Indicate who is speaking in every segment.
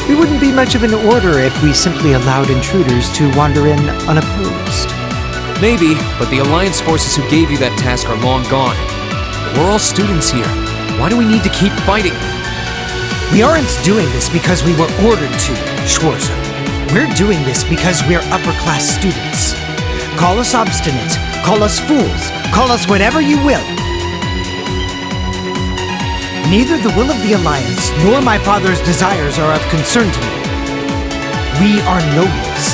Speaker 1: We wouldn't be much of an order if we simply allowed intruders to wander in unopposed.
Speaker 2: Maybe, but the Alliance forces who gave you that task are long gone. We're all students here. Why do we need to keep fighting?
Speaker 1: We aren't doing this because we were ordered to, Schwarzer. We're doing this because we're upper-class students. Call us obstinate, call us fools, call us whatever you will. Neither the will of the Alliance nor my father's desires are of concern to me. We are nobles,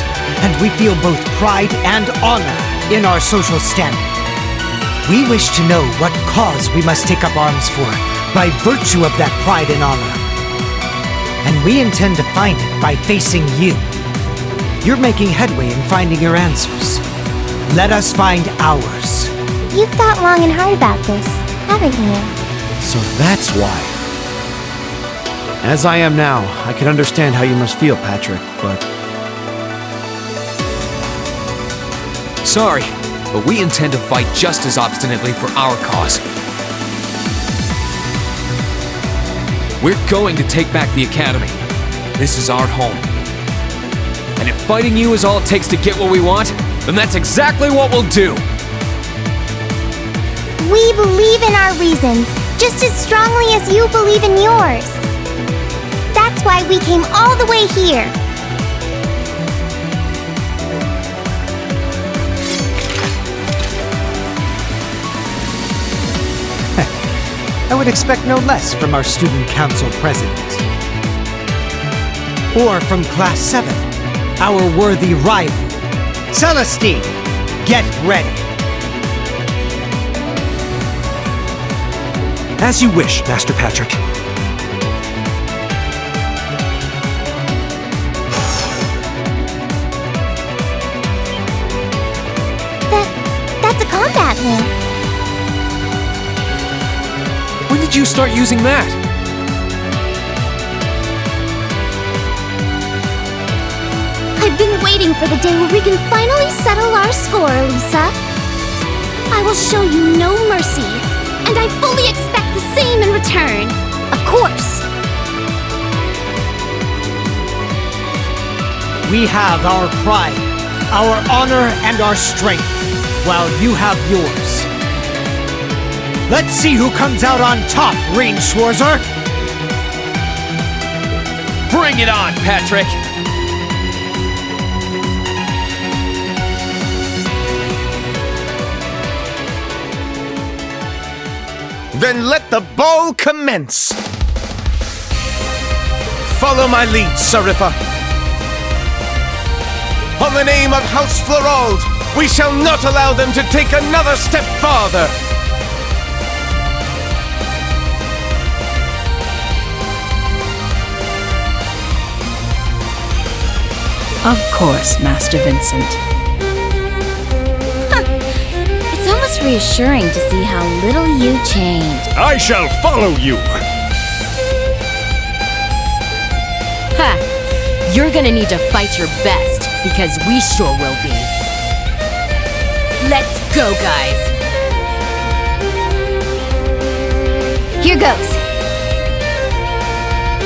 Speaker 1: and we feel both pride and honor in our social standing. We wish to know what cause we must take up arms for by virtue of that pride and honor. And we intend to find it by facing you. You're making headway in finding your answers. Let us find ours.
Speaker 3: You've thought long and hard about this, haven't you?
Speaker 4: So that's why. As I am now, I can understand how you must feel, Patrick, but...
Speaker 2: Sorry, but we intend to fight just as obstinately for our cause. We're going to take back the Academy. This is our home. And if fighting you is all it takes to get what we want, then that's exactly what we'll do!
Speaker 3: We believe in our reasons, just as strongly as you believe in yours. That's why we came all the way here.
Speaker 1: I would expect no less from our student council president. Or from Class 7, our worthy rival. Celestine, get ready.
Speaker 4: As you wish, Master Patrick.
Speaker 3: That's a combat link.
Speaker 2: When did you start using that?
Speaker 3: I've been waiting for the day where we can finally settle our score, Lisa. I will show you no mercy, and I fully expect the same in return. Of course.
Speaker 1: We have our pride, our honor, and our strength, while you have yours. Let's see who comes out on top, Rean Schwarzer!
Speaker 2: Bring it on, Patrick!
Speaker 5: Then let the ball commence! Follow my lead, Sarifa. On the name of House Florald, we shall not allow them to take another step farther!
Speaker 6: Of course, Master Vincent.
Speaker 3: It's almost reassuring to see how little you changed.
Speaker 7: I shall follow you!
Speaker 8: Ha! You're gonna need to fight your best, because we sure will be. Let's go, guys!
Speaker 3: Here goes.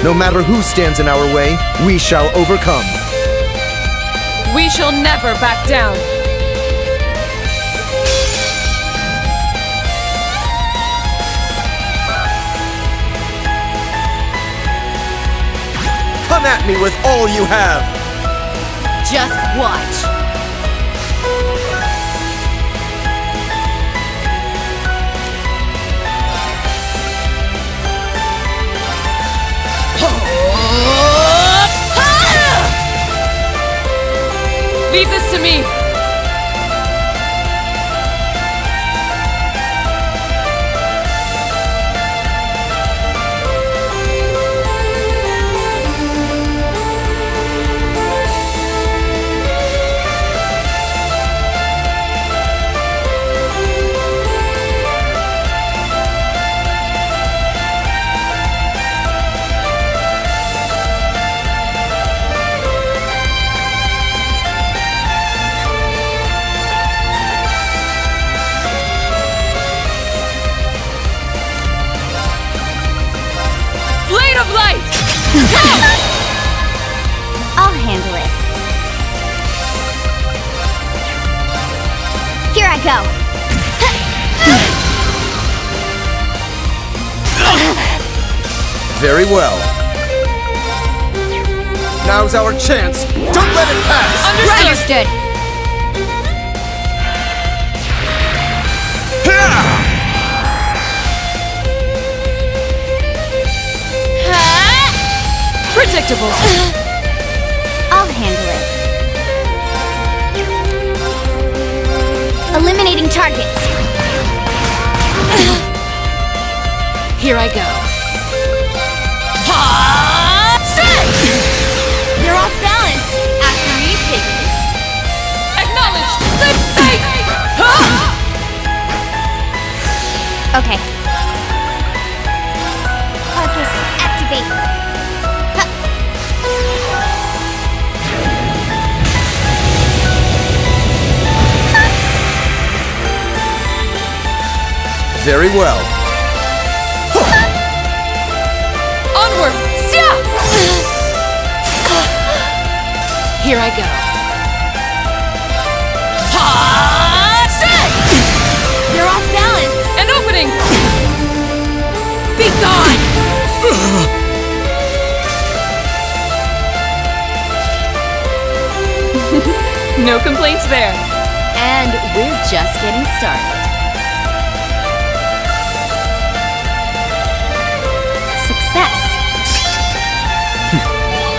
Speaker 5: No matter who stands in our way, we shall overcome.
Speaker 8: We shall never back down!
Speaker 5: Come at me with all you have!
Speaker 8: Just watch! Leave this to me!
Speaker 5: Very well. Now's our chance. Don't let it pass.
Speaker 8: Understood.
Speaker 6: Predictable.
Speaker 3: I'll handle it. Eliminating targets.
Speaker 8: Here I go. You're off balance. After me, piggies.
Speaker 6: Acknowledged. Let's say.
Speaker 3: Okay. Focus, activate. Huh.
Speaker 5: Very well.
Speaker 6: Onward. Sia!
Speaker 8: Here I go. You're off balance.
Speaker 6: An opening.
Speaker 8: Be gone.
Speaker 6: No complaints there.
Speaker 8: And we're just getting started.
Speaker 3: Success.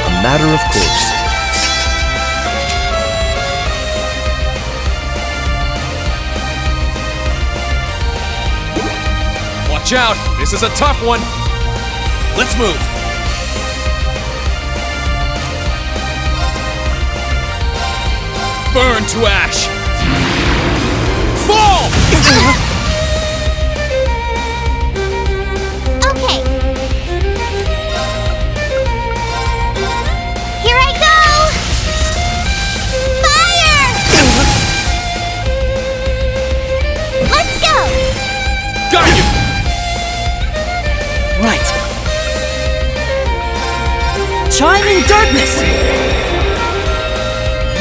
Speaker 4: A matter of course.
Speaker 2: Watch out! This is a tough one! Let's move! Burn to ash! Fall!
Speaker 3: Okay. Here I go! Fire! Let's go!
Speaker 2: Got you!
Speaker 1: Right. Chiming darkness!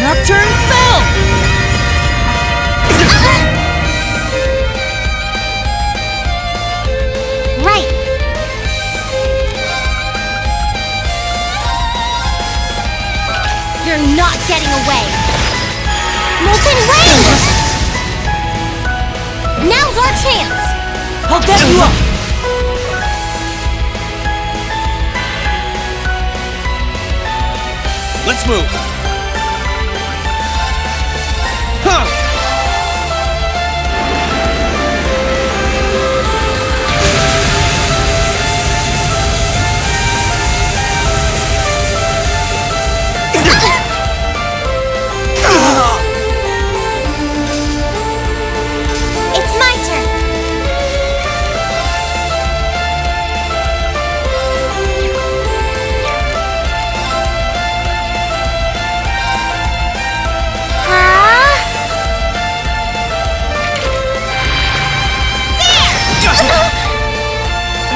Speaker 1: Nocturne fell!
Speaker 3: Right. You're not getting away. Molten Wave! Now's our chance!
Speaker 1: I'll get you up!
Speaker 2: Let's move!
Speaker 3: It's my turn.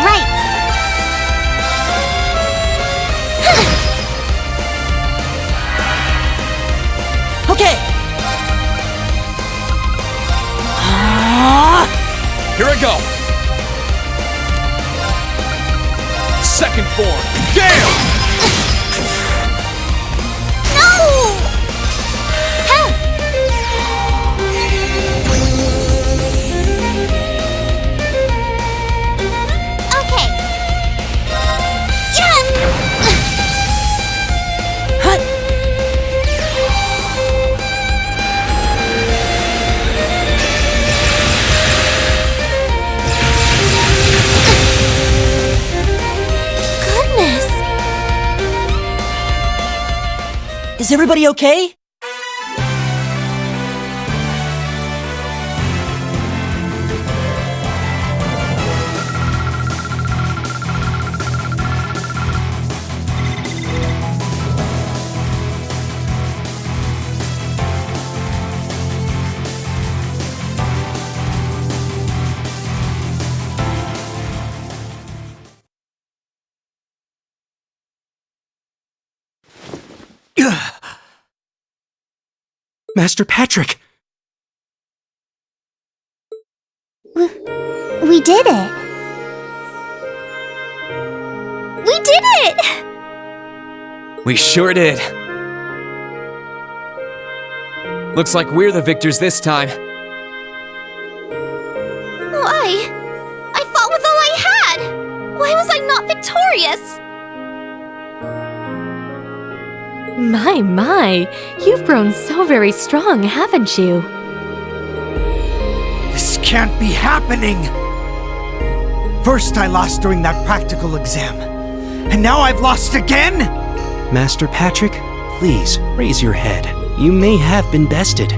Speaker 3: Right.
Speaker 1: Okay!
Speaker 2: Here I go! Second form! Gale!
Speaker 3: No! Huh. Okay. Yeah.
Speaker 1: Hut!
Speaker 3: Goodness.
Speaker 1: Is everybody okay?
Speaker 4: Master Patrick!
Speaker 3: We did it. did it!
Speaker 2: We sure did. Looks like we're the victors this time.
Speaker 3: Why? I fought with all I had! Why was I not victorious?
Speaker 8: My, you've grown so very strong, haven't you?
Speaker 1: This can't be happening! First I lost during that practical exam, and now I've lost again?!
Speaker 4: Master Patrick, please raise your head. You may have been bested,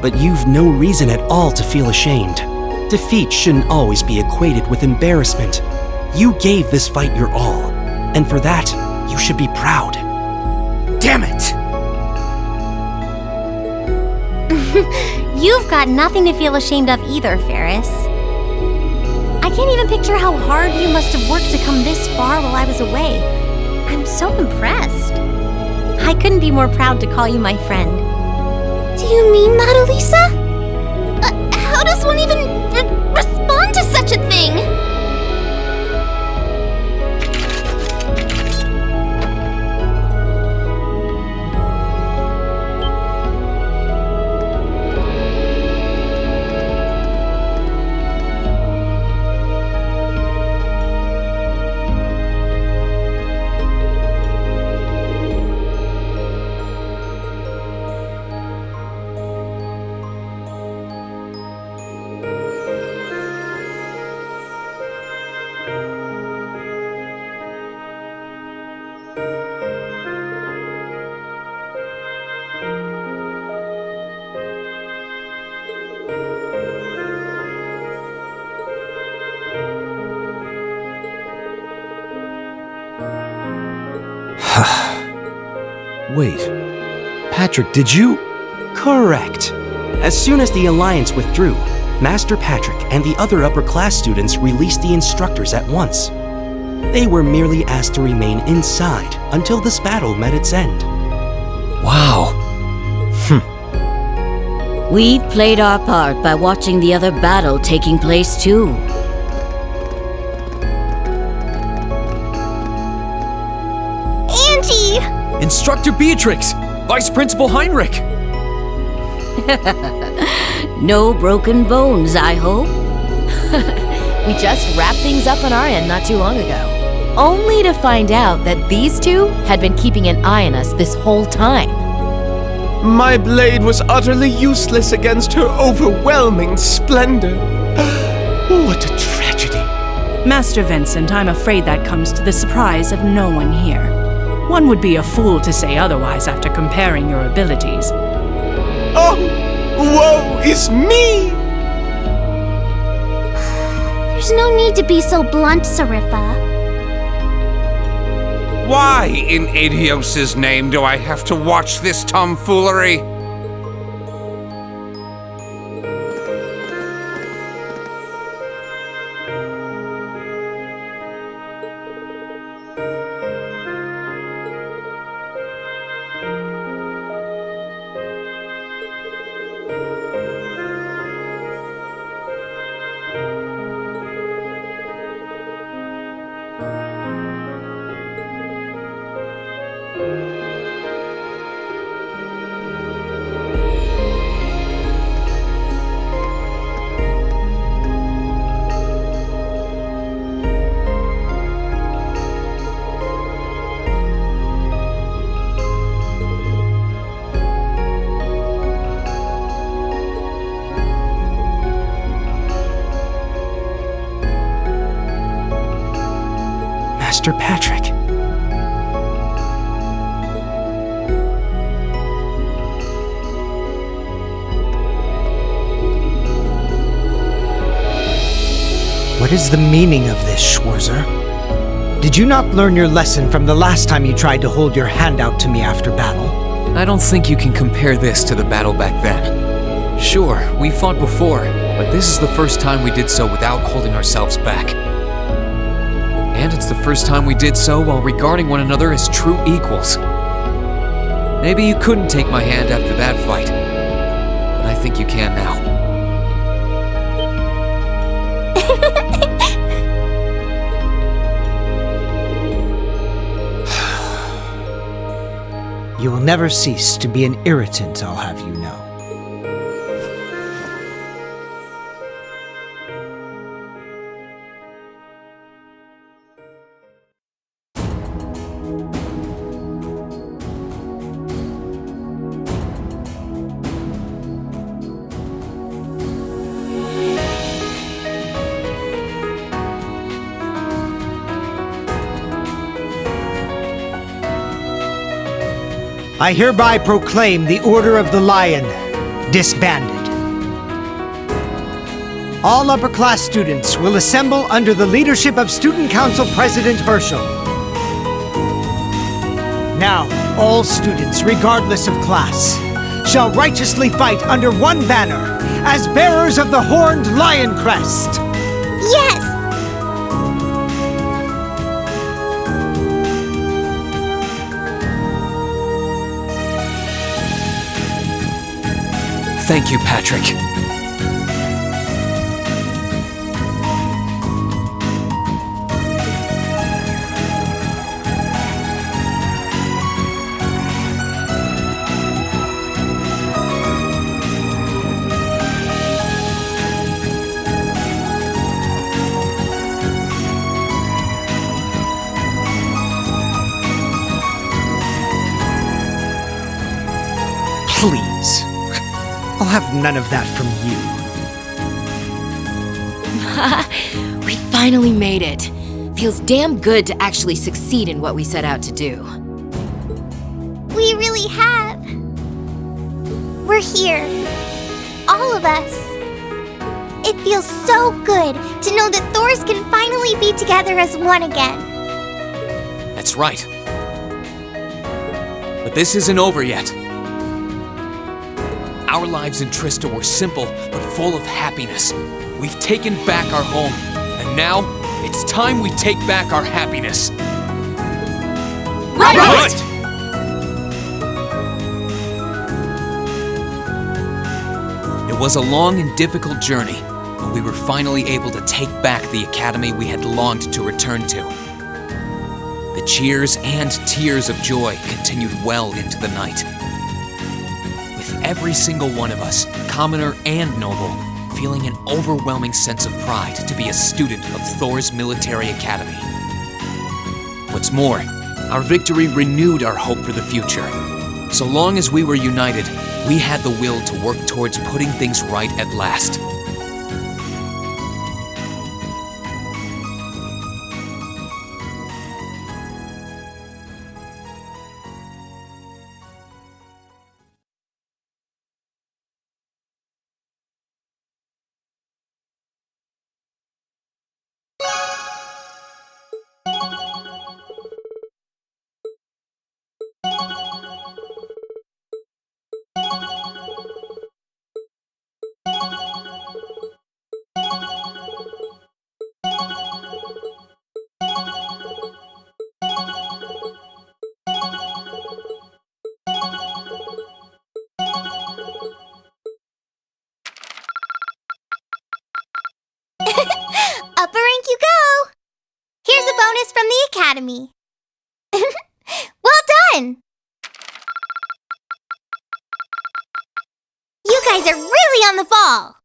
Speaker 4: but you've no reason at all to feel ashamed. Defeat shouldn't always be equated with embarrassment. You gave this fight your all, and for that, you should be proud.
Speaker 1: Damn it!
Speaker 3: You've got nothing to feel ashamed of either, Ferris. I can't even picture how hard you must have worked to come this far while I was away. I'm so impressed. I couldn't be more proud to call you my friend. Do you mean that, Elisa? How does one even respond to such a thing?
Speaker 4: Wait, Patrick, did you? Correct. As soon as the Alliance withdrew, Master Patrick and the other upper-class students released the instructors at once. They were merely asked to remain inside until this battle met its end.
Speaker 2: Wow.
Speaker 7: We've played our part by watching the other battle taking place too.
Speaker 3: Angie!
Speaker 2: Instructor Beatrix! Vice Principal Heinrich!
Speaker 7: No broken bones, I hope.
Speaker 8: We just wrapped things up on our end not too long ago. Only to find out that these two had been keeping an eye on us this whole time.
Speaker 5: My blade was utterly useless against her overwhelming splendor. What a tragedy.
Speaker 9: Master Vincent, I'm afraid that comes to the surprise of no one here. One would be a fool to say otherwise after comparing your abilities.
Speaker 5: Oh, woe is me!
Speaker 3: There's no need to be so blunt, Seriffa.
Speaker 10: Why, in Adios' name, do I have to watch this tomfoolery?
Speaker 4: Master Patrick.
Speaker 1: What is the meaning of this, Schwarzer? Did you not learn your lesson from the last time you tried to hold your hand out to me after battle?
Speaker 2: I don't think you can compare this to the battle back then. Sure, we fought before, but this is the first time we did so without holding ourselves back. And it's the first time we did so while regarding one another as true equals. Maybe you couldn't take my hand after that fight, but I think you can now.
Speaker 1: You will never cease to be an irritant, I'll have you know. I hereby proclaim the Order of the Lion disbanded. All upper-class students will assemble under the leadership of Student Council President Herschel. Now, all students, regardless of class, shall righteously fight under one banner as bearers of the horned lion crest.
Speaker 3: Yes!
Speaker 2: Thank you, Patrick.
Speaker 1: Please. I'll have none of that from you.
Speaker 8: We finally made it. Feels damn good to actually succeed in what we set out to do.
Speaker 3: We really have. We're here. All of us. It feels so good to know that Thors can finally be together as one again.
Speaker 2: That's right. But this isn't over yet. Our lives in Trista were simple, but full of happiness. We've taken back our home, and now it's time we take back our happiness.
Speaker 6: Right!
Speaker 2: It was a long and difficult journey, but we were finally able to take back the academy we had longed to return to. The cheers and tears of joy continued well into the night. Every single one of us, commoner and noble, feeling an overwhelming sense of pride to be a student of Thors Military Academy. What's more, our victory renewed our hope for the future. So long as we were united, we had the will to work towards putting things right at last.
Speaker 3: Upper rank you go! Here's a bonus from the Academy. Well done! You guys are really on the ball!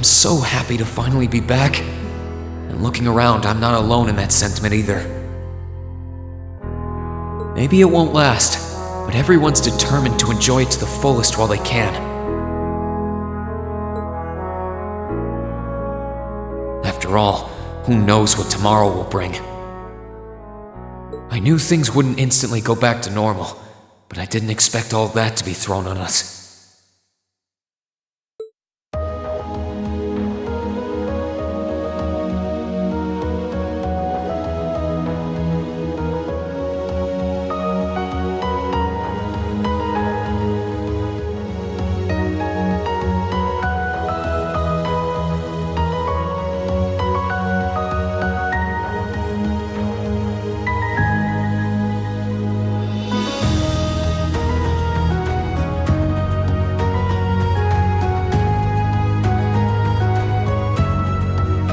Speaker 2: I'm so happy to finally be back. And looking around, I'm not alone in that sentiment either. Maybe it won't last, but everyone's determined to enjoy it to the fullest while they can. After all, who knows what tomorrow will bring? I knew things wouldn't instantly go back to normal, but I didn't expect all that to be thrown on us.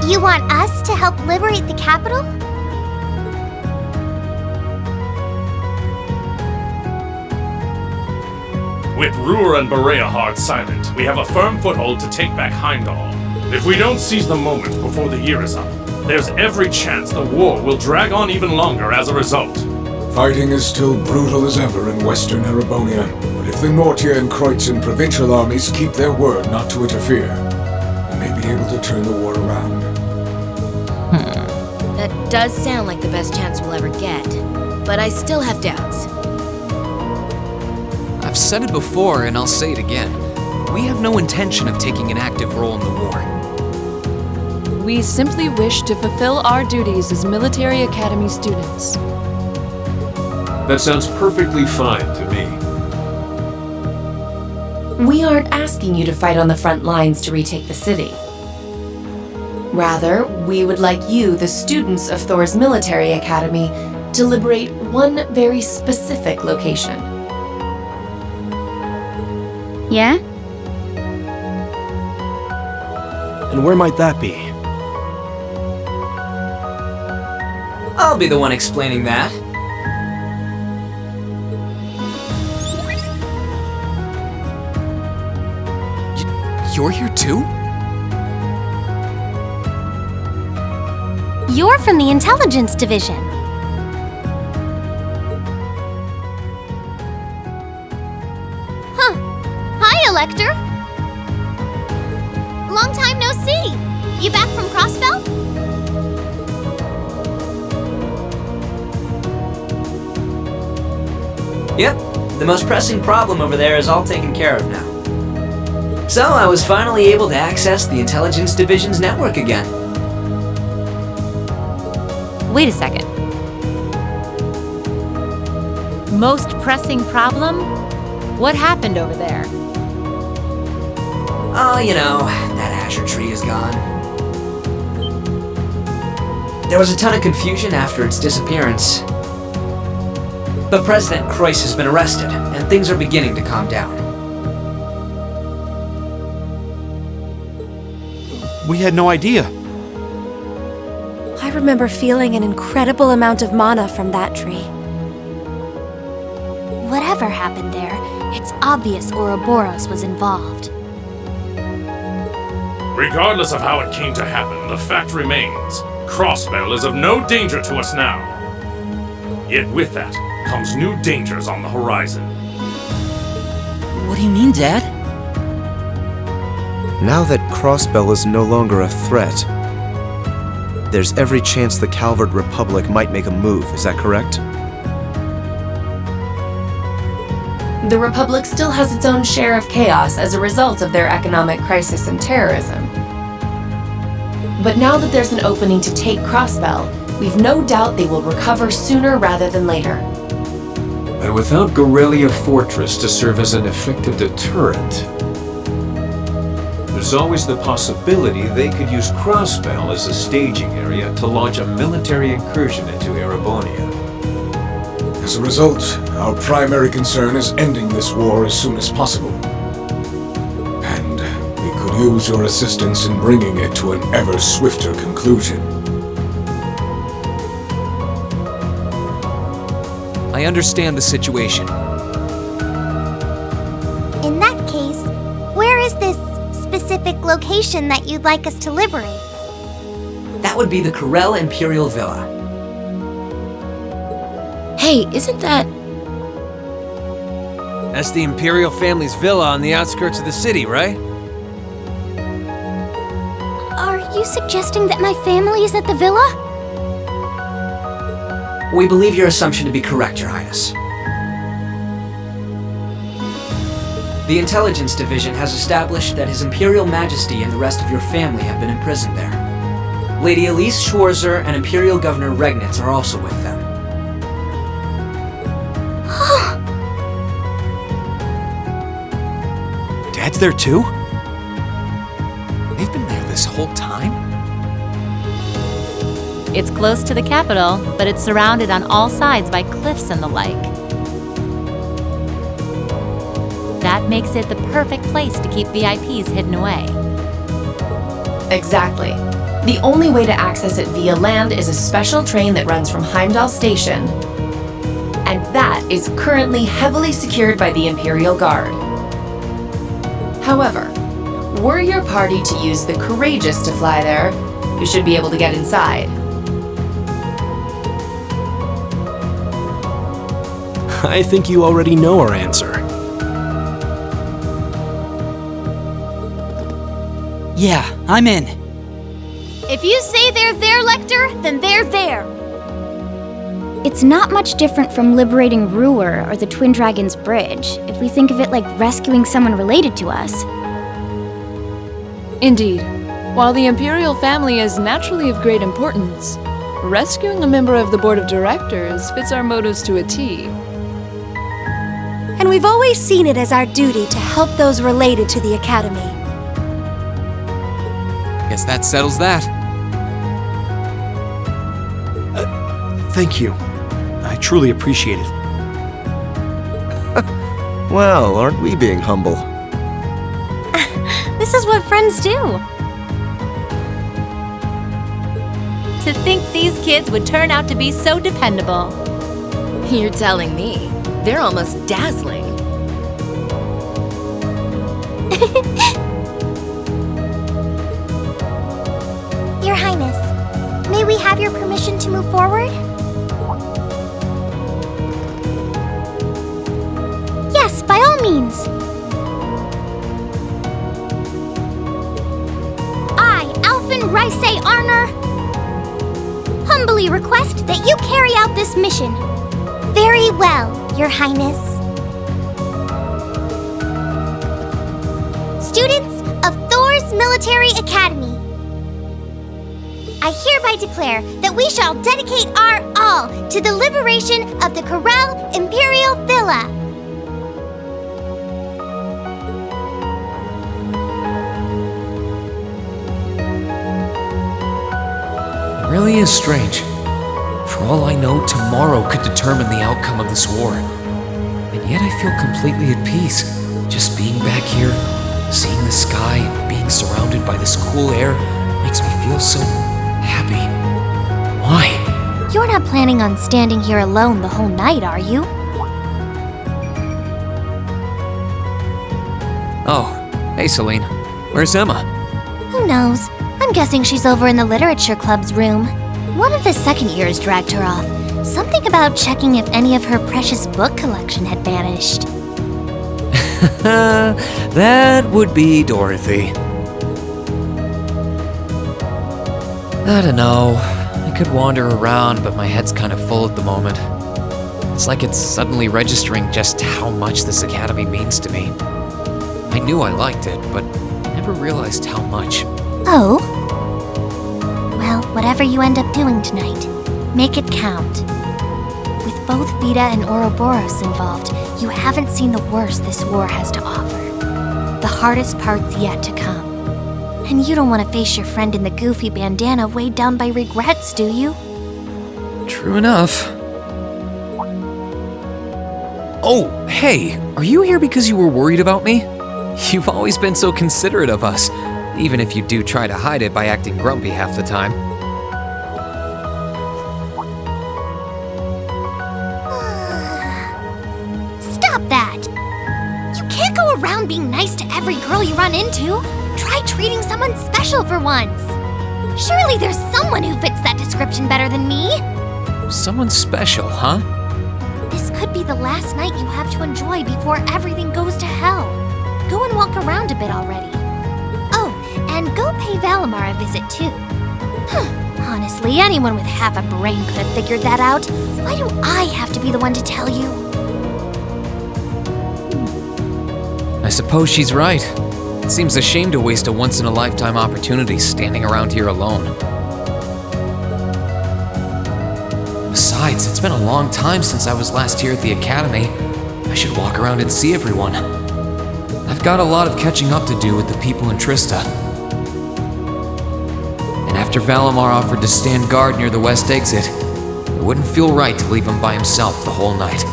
Speaker 3: You want us to help liberate the capital?
Speaker 11: With Ruhr and Berea hard silent, we have a firm foothold to take back Heimdall. If we don't seize the moment before the year is up, there's every chance the war will drag on even longer as a result.
Speaker 12: Fighting is still brutal as ever in western Erebonia, but if the Nortia and Kreutzen provincial armies keep their word not to interfere, we may be able to turn the war around.
Speaker 8: That does sound like the best chance we'll ever get, but I still have doubts.
Speaker 2: I've said it before, and I'll say it again. We have no intention of taking an active role in the war.
Speaker 6: We simply wish to fulfill our duties as Military Academy students.
Speaker 13: That sounds perfectly fine to me.
Speaker 14: We aren't asking you to fight on the front lines to retake the city. Rather, we would like you, the students of Thors Military Academy, to liberate one very specific location.
Speaker 3: Yeah?
Speaker 4: And where might that be?
Speaker 15: I'll be the one explaining that.
Speaker 2: You're here too?
Speaker 3: You're from the Intelligence Division. Huh. Hi, Elector. Long time no see. You back from Crossbell?
Speaker 15: Yep, the most pressing problem over there is all taken care of now. So I was finally able to access the Intelligence Division's network again.
Speaker 8: Wait a second. Most pressing problem? What happened over there?
Speaker 15: Oh, you know, that Azure tree is gone. There was a ton of confusion after its disappearance. But President Kreuz has been arrested, and things are beginning to calm down.
Speaker 4: We had no idea.
Speaker 16: I remember feeling an incredible amount of mana from that tree.
Speaker 3: Whatever happened there, it's obvious Ouroboros was involved.
Speaker 11: Regardless of how it came to happen, the fact remains, Crossbell is of no danger to us now. Yet with that comes new dangers on the horizon.
Speaker 17: What do you mean, Dad?
Speaker 18: Now that Crossbell is no longer a threat, there's every chance the Calvard Republic might make a move, is that correct?
Speaker 14: The Republic still has its own share of chaos as a result of their economic crisis and terrorism. But now that there's an opening to take Crossbell, we've no doubt they will recover sooner rather than later.
Speaker 13: And without Gorelia Fortress to serve as an effective deterrent, there's always the possibility they could use Crossbell as a staging area to launch a military incursion into Erebonia.
Speaker 12: As a result, our primary concern is ending this war as soon as possible. And we could use your assistance in bringing it to an ever swifter conclusion.
Speaker 2: I understand the situation.
Speaker 3: In that case, where is this specific location that you'd like us to liberate?
Speaker 15: That would be the Corel Imperial Villa.
Speaker 8: Hey, isn't that...
Speaker 19: That's the Imperial family's villa on the outskirts of the city, right?
Speaker 3: Are you suggesting that my family is at the villa?
Speaker 15: We believe your assumption to be correct, Your Highness. The Intelligence Division has established that His Imperial Majesty and the rest of your family have been imprisoned there. Lady Rean Schwarzer and Imperial Governor Regnitz are also with them.
Speaker 4: Dad's there too?
Speaker 2: They've been there this whole time?
Speaker 8: It's close to the capital, but it's surrounded on all sides by cliffs and the like. That makes it the perfect place to keep VIPs hidden away.
Speaker 14: Exactly. The only way to access it via land is a special train that runs from Heimdall Station. And that is currently heavily secured by the Imperial Guard. However, were your party to use the Courageous to fly there, you should be able to get inside.
Speaker 4: I think you already know our answer.
Speaker 17: Yeah, I'm in.
Speaker 3: If you say they're there, Lecter, then they're there. It's not much different from liberating Ruhr or the Twin Dragons Bridge, if we think of it like rescuing someone related to us.
Speaker 6: Indeed. While the Imperial family is naturally of great importance, rescuing a member of the Board of Directors fits our motives to a T.
Speaker 16: And we've always seen it as our duty to help those related to the Academy.
Speaker 2: Guess that settles that.
Speaker 4: Thank you. I truly appreciate it.
Speaker 18: Well, aren't we being humble?
Speaker 3: This is what friends do.
Speaker 8: To think these kids would turn out to be so dependable.
Speaker 20: You're telling me. They're almost dazzling.
Speaker 3: Your Highness, may we have your permission to move forward? Yes, by all means. I, Alphen Reise Arner, humbly request that you carry out this mission. Very well, Your Highness. Students of Thors Military Academy, I hereby declare that we shall dedicate our all to the liberation of the Corel Imperial Villa.
Speaker 2: It really is strange. For all I know, tomorrow could determine the outcome of this war. And yet I feel completely at peace. Just being back here, seeing the sky, being surrounded by this cool air, makes me feel so happy. Why?
Speaker 3: You're not planning on standing here alone the whole night, are you?
Speaker 2: Oh, hey Celine. Where's Emma?
Speaker 3: Who knows? I'm guessing she's over in the Literature Club's room. One of the second years dragged her off. Something about checking if any of her precious book collection had vanished.
Speaker 2: That would be Dorothy. I don't know. I could wander around, but my head's kind of full at the moment. It's like it's suddenly registering just how much this academy means to me. I knew I liked it, but never realized how much.
Speaker 3: Oh? Well, whatever you end up doing tonight, make it count. With both Vita and Ouroboros involved, you haven't seen the worst this war has to offer. The hardest part's yet to come. And you don't want to face your friend in the goofy bandana weighed down by regrets, do you?
Speaker 2: True enough. Oh, hey, are you here because you were worried about me? You've always been so considerate of us, even if you do try to hide it by acting grumpy half the time.
Speaker 3: Stop that! You can't go around being nice to every girl you run into. Try Try treating someone special for once. Surely there's someone who fits that description better than me.
Speaker 2: Someone special, huh?
Speaker 3: This could be the last night you have to enjoy before everything goes to hell. Go and walk around a bit already. Oh, and go pay Valimar a visit too. Honestly, anyone with half a brain could have figured that out. Why do I have to be the one to tell you?
Speaker 2: I suppose she's right. It seems a shame to waste a once-in-a-lifetime opportunity standing around here alone. Besides, it's been a long time since I was last here at the Academy. I should walk around and see everyone. I've got a lot of catching up to do with the people in Trista. And after Valimar offered to stand guard near the west exit, it wouldn't feel right to leave him by himself the whole night.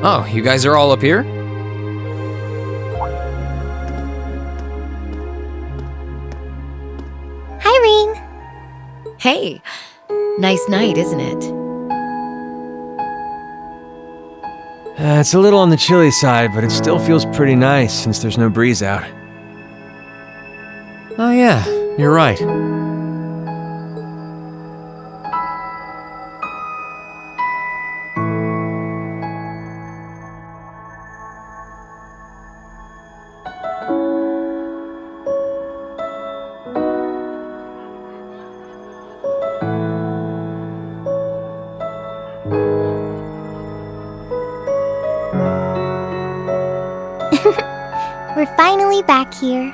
Speaker 2: Oh, you guys are all up here?
Speaker 3: Hi, Rean.
Speaker 8: Hey, nice night, isn't it?
Speaker 19: It's a little on the chilly side, but it still feels pretty nice since there's no breeze out.
Speaker 2: Oh yeah, you're right.
Speaker 3: We're finally back here.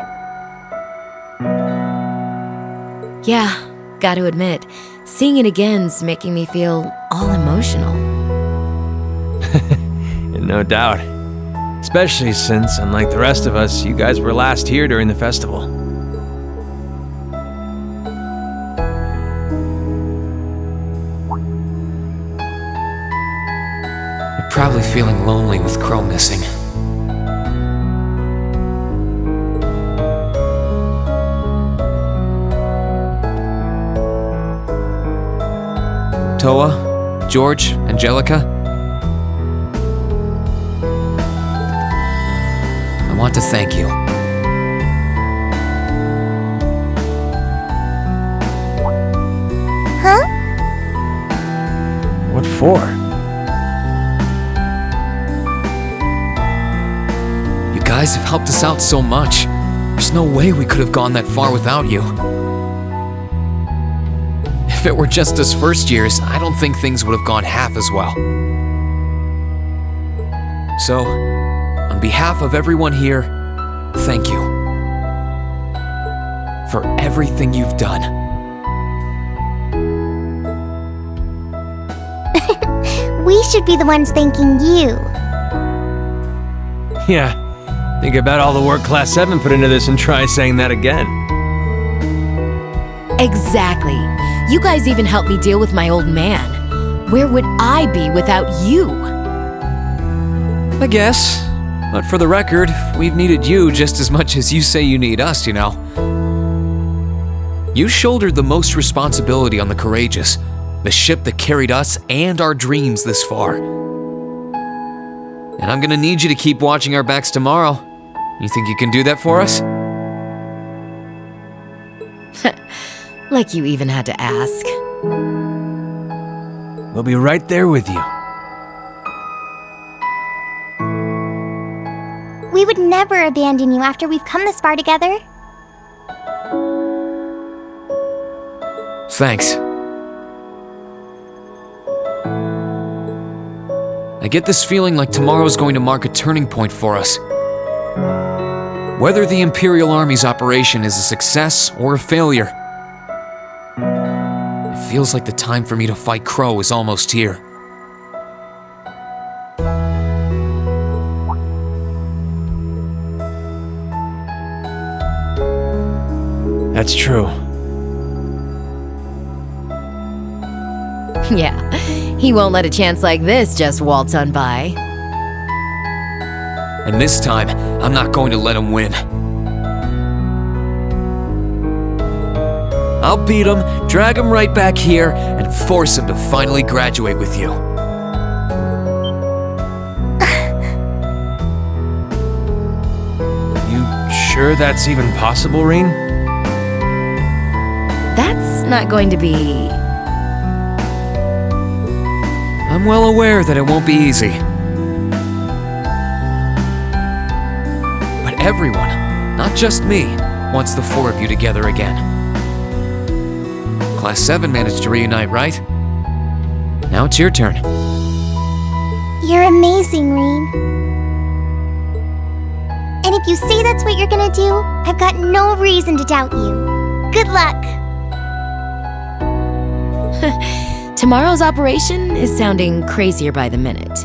Speaker 8: Yeah, gotta admit, seeing it again's making me feel all emotional.
Speaker 19: No doubt. Especially since, unlike the rest of us, you guys were last here during the festival.
Speaker 2: You're probably feeling lonely with Crow missing. Toa, George, Angelica. I want to thank you.
Speaker 3: Huh?
Speaker 19: What for?
Speaker 2: You guys have helped us out so much. There's no way we could have gone that far without you. If it were just us first years, I don't think things would have gone half as well. So, on behalf of everyone here, thank you. For everything you've done.
Speaker 3: We should be the ones thanking you.
Speaker 19: Yeah, think about all the work Class 7 put into this and try saying that again.
Speaker 8: Exactly. You guys even helped me deal with my old man. Where would I be without you?
Speaker 2: I guess. But for the record, we've needed you just as much as you say you need us, you know. You shouldered the most responsibility on the Courageous, the ship that carried us and our dreams this far. And I'm gonna need you to keep watching our backs tomorrow. You think you can do that for us?
Speaker 8: Like you even had to ask.
Speaker 19: We'll be right there with you.
Speaker 3: We would never abandon you after we've come this far together.
Speaker 2: Thanks. I get this feeling like tomorrow's going to mark a turning point for us. Whether the Imperial Army's operation is a success or a failure, it feels like the time for me to fight Crow is almost here.
Speaker 19: That's true.
Speaker 8: Yeah, he won't let a chance like this just waltz on by.
Speaker 2: And this time, I'm not going to let him win. I'll beat him, drag him right back here, and force him to finally graduate with you.
Speaker 19: You sure that's even possible, Rean?
Speaker 8: That's not going to be...
Speaker 2: I'm well aware that it won't be easy. But everyone, not just me, wants the four of you together again. Class 7 managed to reunite, right? Now it's your turn.
Speaker 3: You're amazing, Rean. And if you say that's what you're gonna do, I've got no reason to doubt you. Good luck!
Speaker 8: Tomorrow's operation is sounding crazier by the minute.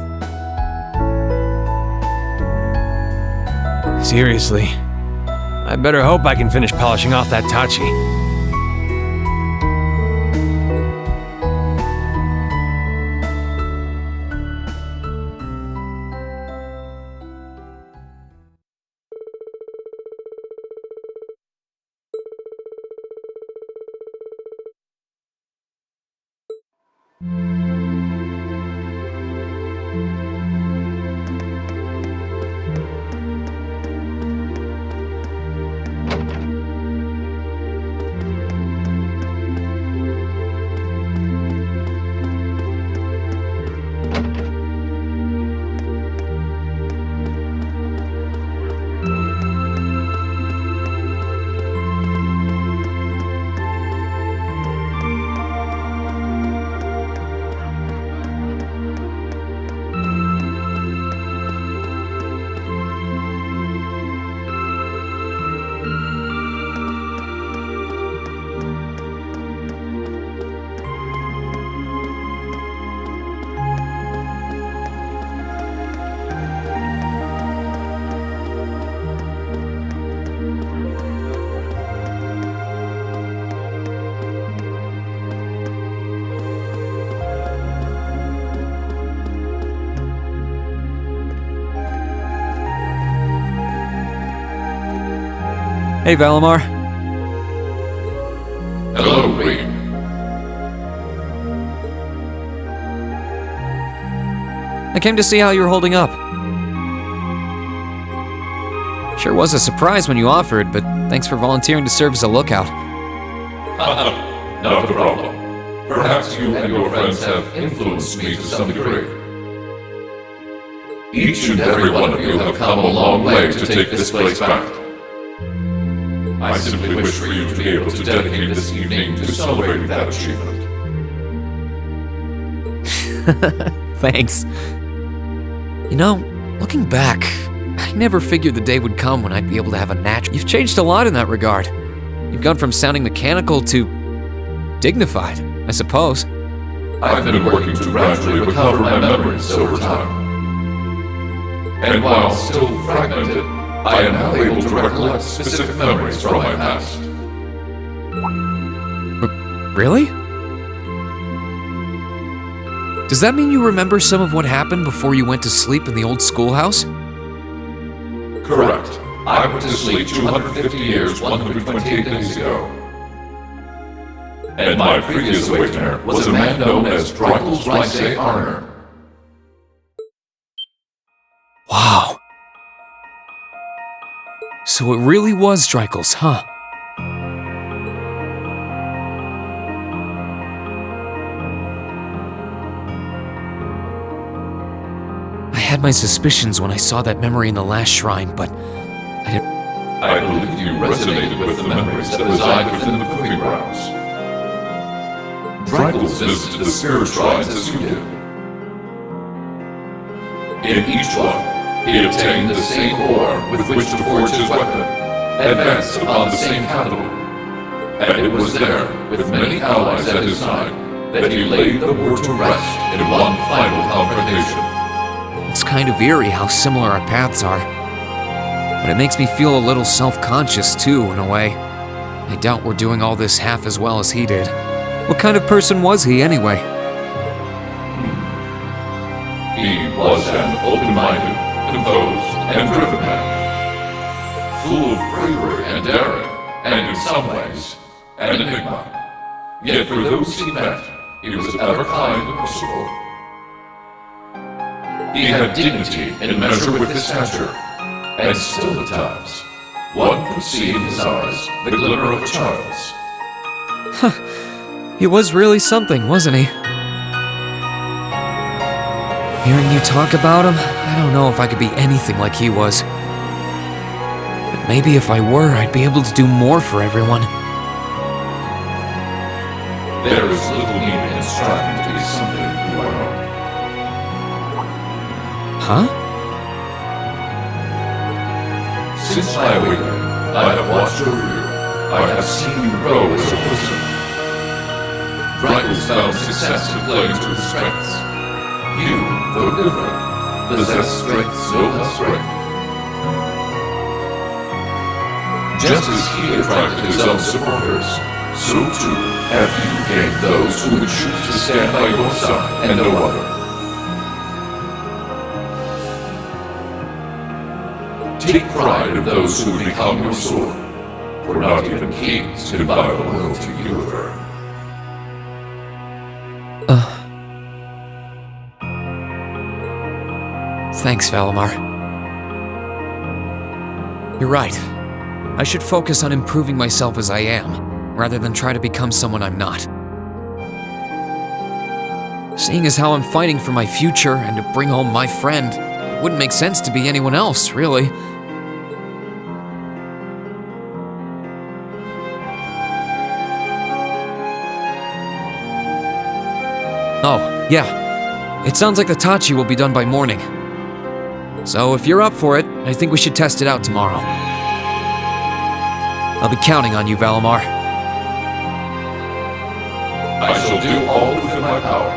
Speaker 19: Seriously. I better hope I can finish polishing off that Tachi.
Speaker 2: Hey, Valimar.
Speaker 21: Hello, Rean.
Speaker 2: I came to see how you were holding up. Sure was a surprise when you offered, but thanks for volunteering to serve as a lookout.
Speaker 21: Not a problem. Perhaps you and your friends have influenced me to some degree. Each and every one of you have come a long way to take this place back. I simply wish for you to be able to dedicate this evening to celebrating that achievement.
Speaker 2: Thanks. You know, looking back, I never figured the day would come when I'd be able to have a natural... You've changed a lot in that regard. You've gone from sounding mechanical to... dignified, I suppose.
Speaker 21: I've been working to gradually recover my memories over time. And while still fragmented, I am now able to recollect specific memories from my past.
Speaker 2: Really? Does that mean you remember some of what happened before you went to sleep in the old schoolhouse?
Speaker 21: Correct. I went to sleep 250 years, 128 days ago. And my previous awakener was a man known as Drykel's Rice Arner.
Speaker 2: Wow. So it really was Drykel's, huh? I had my suspicions when I saw that memory in the last shrine, but
Speaker 21: I believe you resonated with the memories that reside within the proving grounds. Drykel's visited the spirit shrines as you did. In each one, he obtained the same ore with which to forge his weapon, advanced upon the same capital. And it was there, with many allies at his side, that he laid the war to rest in one final confrontation.
Speaker 2: it's kind of eerie how similar our paths are. But it makes me feel a little self-conscious too, in a way. I doubt we're doing all this half as well as he did. What kind of person was he, anyway?
Speaker 21: He was an open-minded, composed, and driven man. Full of bravery and daring, and in some ways, an enigma. Yet for those he met, he was ever kind and merciful. He had dignity in measure with his stature, and still at times, one could see in his eyes the glimmer of a child's.
Speaker 2: He was really something, wasn't he? Hearing you talk about him, I don't know if I could be anything like he was. But maybe if I were, I'd be able to do more for everyone.
Speaker 21: There is little need in striving to be something you are not.
Speaker 2: Huh?
Speaker 21: Since my awakening, I have watched over you. I have seen you grow as a person. Drykel's found success in playing to his strengths. You, though different, possess strengths no less great. Just as he attracted his own supporters, so too have you gained those who would choose to stand by your side and no other. Take pride in those who would become your sword, for not even kings can buy the loyalty you have earned.
Speaker 2: Thanks, Valimar. You're right. I should focus on improving myself as I am, rather than try to become someone I'm not. Seeing as how I'm fighting for my future and to bring home my friend, it wouldn't make sense to be anyone else, really. Oh, yeah. It sounds like the Tachi will be done by morning. So if you're up for it, I think we should test it out tomorrow. I'll be counting on you, Valimar.
Speaker 21: I shall do all within my power.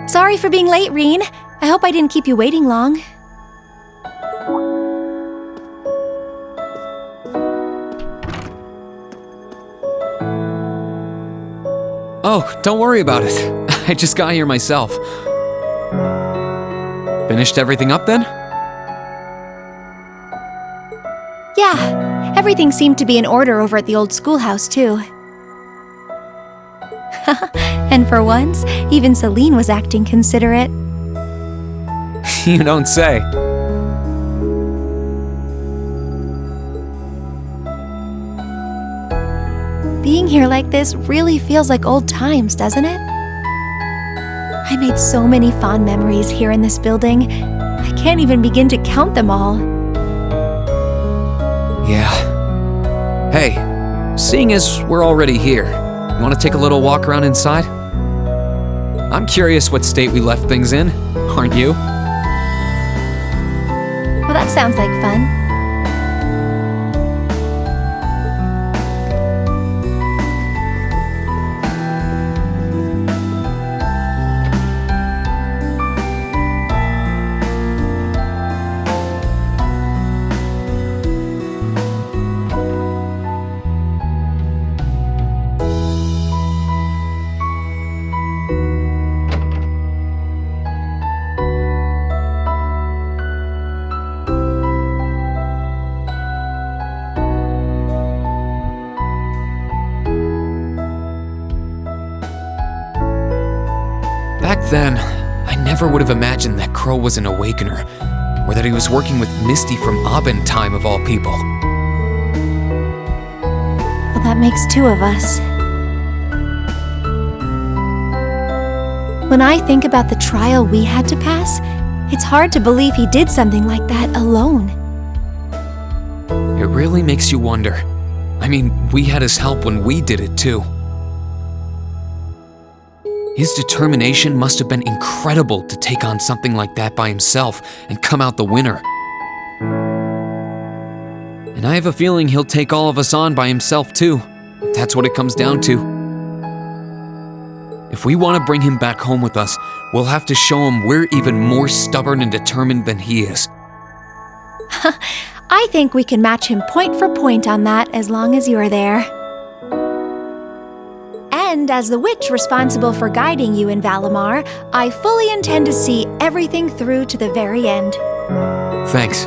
Speaker 16: Sorry for being late, Rean. I hope I didn't keep you waiting long.
Speaker 2: Oh, don't worry about it. I just got here myself. Finished everything up then?
Speaker 16: Yeah, everything seemed to be in order over at the old schoolhouse, too. And for once, even Celine was acting considerate.
Speaker 2: You don't say.
Speaker 16: Being here like this really feels like old times, doesn't it? I made so many fond memories here in this building. I can't even begin to count them all.
Speaker 2: Yeah. Hey, seeing as we're already here, you want to take a little walk around inside? I'm curious what state we left things in, aren't you?
Speaker 16: Well, that sounds like fun.
Speaker 2: Back then, I never would have imagined that Crow was an awakener, or that he was working with Misty from Abin time of all people.
Speaker 16: Well, that makes two of us. When I think about the trial we had to pass, it's hard to believe he did something like that alone.
Speaker 2: It really makes you wonder. I mean, we had his help when we did it too. His determination must have been incredible to take on something like that by himself and come out the winner. And I have a feeling he'll take all of us on by himself too, if that's what it comes down to. If we want to bring him back home with us, we'll have to show him we're even more stubborn and determined than he is.
Speaker 16: I think we can match him point for point on that as long as you're there. And as the witch responsible for guiding you in Valimar, I fully intend to see everything through to the very end.
Speaker 2: Thanks.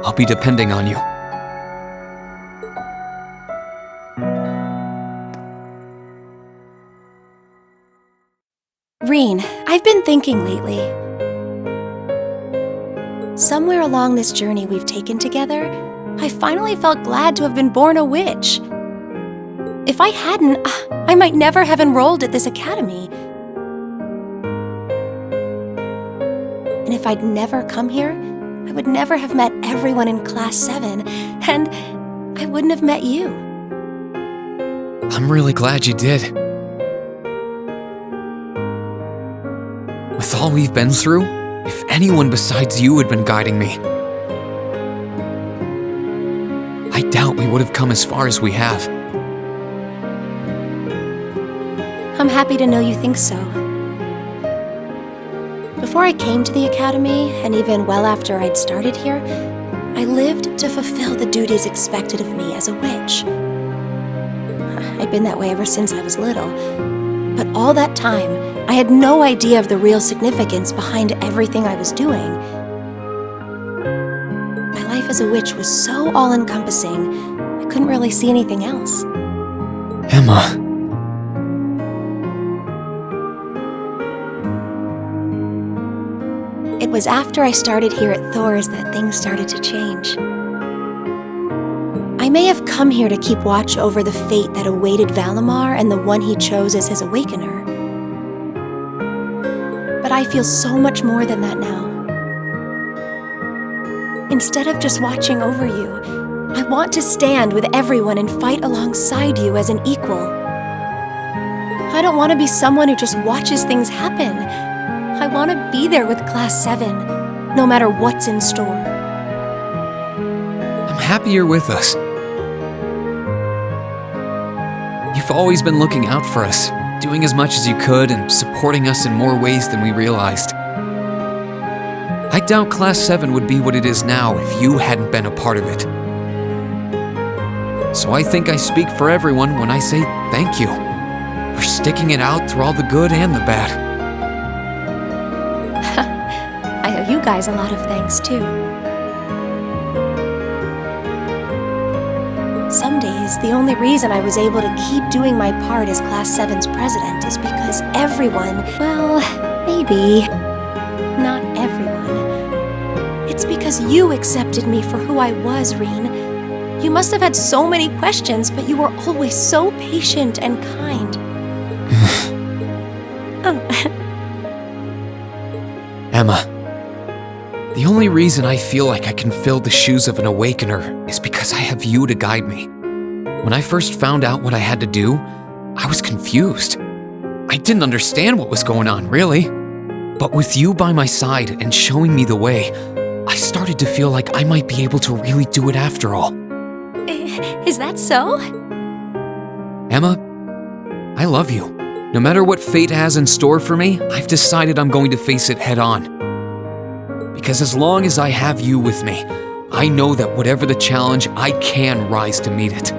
Speaker 2: I'll be depending on you.
Speaker 16: Rean, I've been thinking lately. Somewhere along this journey we've taken together, I finally felt glad to have been born a witch. If I hadn't, I might never have enrolled at this academy. And if I'd never come here, I would never have met everyone in Class 7, and I wouldn't have met you.
Speaker 2: I'm really glad you did. With all we've been through, if anyone besides you had been guiding me, I doubt we would have come as far as we have.
Speaker 16: I'm happy to know you think so. Before I came to the academy, and even well after I'd started here, I lived to fulfill the duties expected of me as a witch. I'd been that way ever since I was little, but all that time, I had no idea of the real significance behind everything I was doing. My life as a witch was so all-encompassing, I couldn't really see anything else.
Speaker 2: Emma.
Speaker 16: It was after I started here at Thors that things started to change. I may have come here to keep watch over the fate that awaited Valimar and the one he chose as his awakener. But I feel so much more than that now. Instead of just watching over you, I want to stand with everyone and fight alongside you as an equal. I don't want to be someone who just watches things happen. I want to be there with Class 7, no matter what's in store.
Speaker 2: I'm happy you're with us. You've always been looking out for us, doing as much as you could and supporting us in more ways than we realized. I doubt Class 7 would be what it is now if you hadn't been a part of it. So I think I speak for everyone when I say thank you for sticking it out through all the good and the bad.
Speaker 16: I owe you guys a lot of thanks, too. Some days, the only reason I was able to keep doing my part as Class 7's president is because everyone, well, maybe not everyone. It's because you accepted me for who I was, Rean. You must have had so many questions, but you were always so patient and kind.
Speaker 2: Emma, the only reason I feel like I can fill the shoes of an awakener is because I have you to guide me. When I first found out what I had to do, I was confused. I didn't understand what was going on, really. But with you by my side and showing me the way, I started to feel like I might be able to really do it after all.
Speaker 16: Is that so?
Speaker 2: Emma, I love you. No matter what fate has in store for me, I've decided I'm going to face it head on. Because as long as I have you with me, I know that whatever the challenge, I can rise to meet it.